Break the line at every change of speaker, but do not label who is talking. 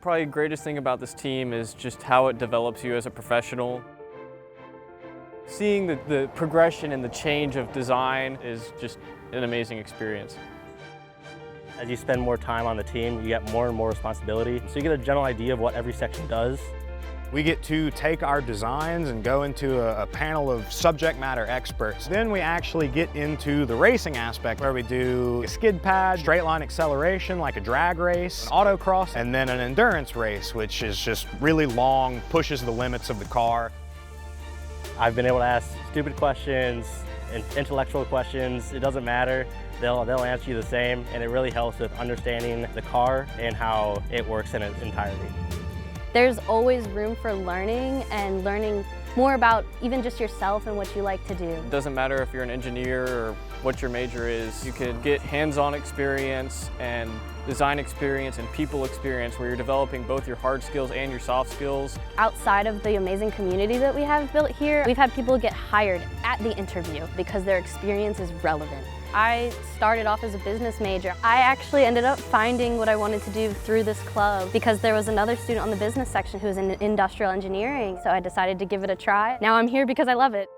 Probably the greatest thing about this team is just how it develops you as a professional. Seeing the progression and the change of design is just an amazing experience.
As you spend more time on the team, you get more and more responsibility. So you get a general idea of what every section does.
We get to take our designs and go into a panel of subject matter experts. Then we actually get into the racing aspect where we do a skid pad, straight line acceleration like a drag race, an autocross, and then an endurance race, which is just really long, pushes the limits of the car.
I've been able to ask stupid questions and intellectual questions. It doesn't matter. They'll answer you the same, and it really helps with understanding the car and how it works in its entirety.
There's always room for learning and learning more about even just yourself and what you like to do.
It doesn't matter if you're an engineer or what your major is. You can get hands-on experience and design experience and people experience where you're developing both your hard skills and your soft skills.
Outside of the amazing community that we have built here, we've had people get hired at the interview because their experience is relevant. I started off as a business major. I actually ended up finding what I wanted to do through this club because there was another student on the business section who was in industrial engineering, so I decided to give it a try. Now I'm here because I love it.